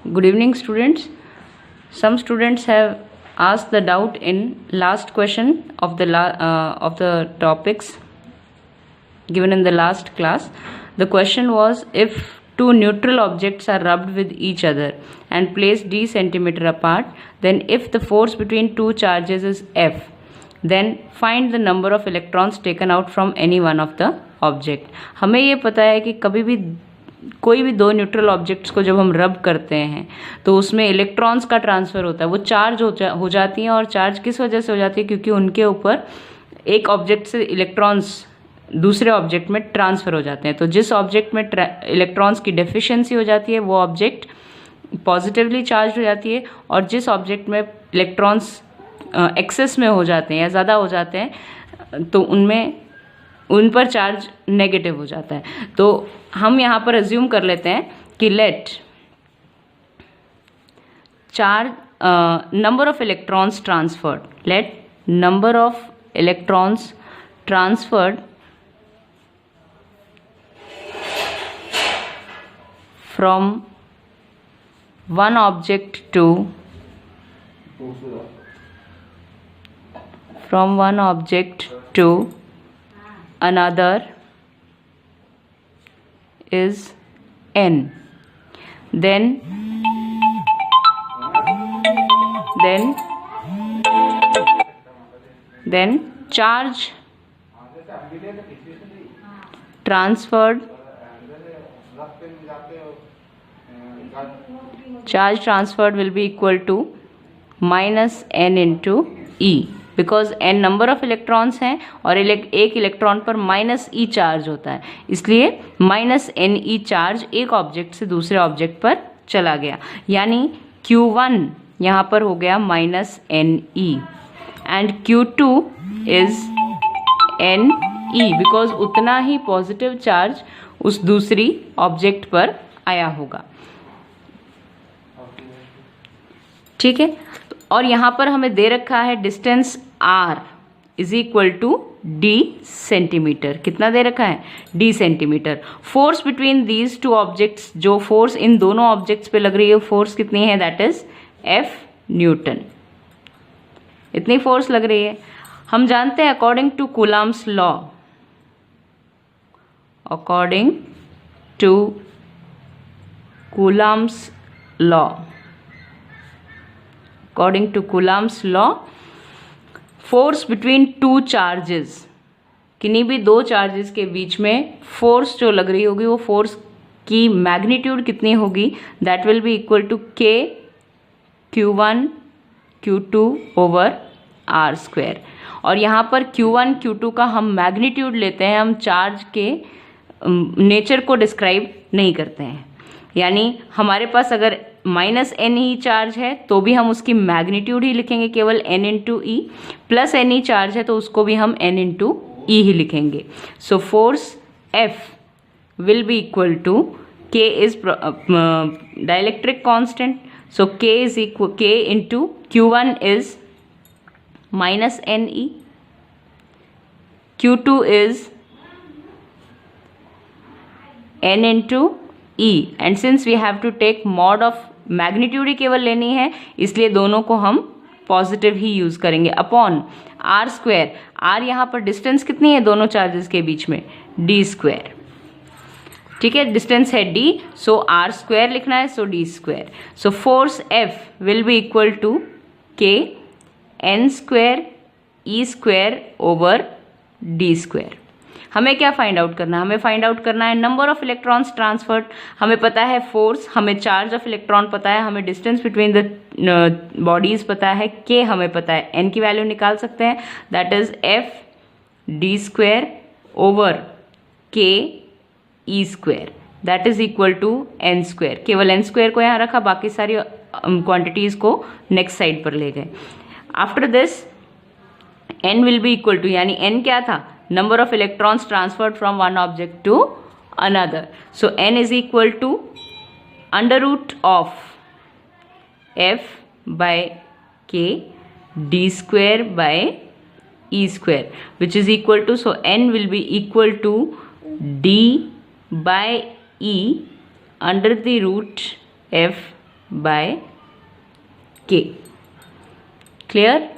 Good evening, students. Some students have asked the doubt in last question of the topics given in the last class. The question was, if two neutral objects are rubbed with each other and placed d centimeter apart, then if the force between two charges is F, then find the number of electrons taken out from any one of the object. हमें ये पता है कि कभी भी कोई भी दो न्यूट्रल ऑब्जेक्ट्स को जब हम रब करते हैं तो उसमें इलेक्ट्रॉन्स का ट्रांसफ़र होता है, वो चार्ज हो जाती हैं। और चार्ज किस वजह से हो जाती है? क्योंकि उनके ऊपर एक ऑब्जेक्ट से इलेक्ट्रॉन्स दूसरे ऑब्जेक्ट में ट्रांसफ़र हो जाते हैं। तो जिस ऑब्जेक्ट में इलेक्ट्रॉन्स की डेफिशिएंसी हो जाती है वो ऑब्जेक्ट पॉजिटिवली चार्ज हो जाती है, और जिस ऑब्जेक्ट में इलेक्ट्रॉन्स एक्सेस में हो जाते हैं या ज़्यादा हो जाते हैं तो उन पर चार्ज नेगेटिव हो जाता है। तो हम यहाँ पर अज्यूम कर लेते हैं कि let charge number of electrons transferred, let number of electrons transferred from one object to another is n. Then charge transferred will be equal to minus n into E, because n number of electrons हैं और एक electron पर minus ई charge होता है, इसलिए minus N E charge एक object से दूसरे ऑब्जेक्ट पर चला गया, यानी Q1 यहाँ पर हो गया minus N E and Q2 is N E, because उतना ही पॉजिटिव चार्ज उस दूसरी ऑब्जेक्ट पर आया होगा। ठीक है, और यहाँ पर हमें दे रखा है distance r is equal to d centimetre. कितना दे रखा है? d centimetre. Force between these two objects, जो फोर्स इन दोनों ऑब्जेक्ट्स पे लग रही है फोर्स कितनी है? That is F newton. इतनी फोर्स लग रही है। हम जानते हैं according to Coulomb's law, according to Coulomb's law, according to Coulomb's law, force between two charges, किन्हीं भी दो चार्जेस के बीच में फोर्स जो लग रही होगी वो फोर्स की मैग्नीट्यूड कितनी होगी? That will be equal to K Q1 Q2 over R square. और यहाँ पर Q1 Q2 का हम मैग्नीट्यूड लेते हैं, हम चार्ज के नेचर को डिस्क्राइब नहीं करते हैं। यानी हमारे पास अगर माइनस एन ई चार्ज है तो भी हम उसकी मैग्नीट्यूड ही लिखेंगे केवल n इंटू ई, प्लस एन ई चार्ज है तो उसको भी हम n इंटू ई ही लिखेंगे। So force F will be equal to K is dielectric constant, so K is equal K into Q1 is minus N e, Q2 is n into E, and since we have to take mod of magnitude ही केवल लेनी है इसलिए दोनों को हम positive ही use करेंगे अपॉन R स्क्वायर। R यहाँ पर डिस्टेंस कितनी है दोनों चार्जेस के बीच में? D square. ठीक है, डिस्टेंस है D, सो R स्क्वायर लिखना है, so D square. So force F will be equal to K N square E square over D square. हमें क्या फाइंड आउट करना है? हमें फाइंड आउट करना है नंबर ऑफ इलेक्ट्रॉन्स ट्रांसफर्ड। हमें पता है फोर्स, हमें चार्ज ऑफ इलेक्ट्रॉन पता है, हमें डिस्टेंस बिटवीन द बॉडीज पता है, K हमें पता है, N की वैल्यू निकाल सकते हैं, that is F D square over K E square, that is equal to N square. केवल N स्क्वायर को यहाँ रखा, बाकी सारी क्वांटिटीज को नेक्स्ट साइड पर ले गए। After this N will be equal to, यानी N क्या था? number of electrons transferred from one object to another. So n is equal to under root of F by K D square by E square, which is equal to, so n will be equal to D by E under the root F by K. Clear?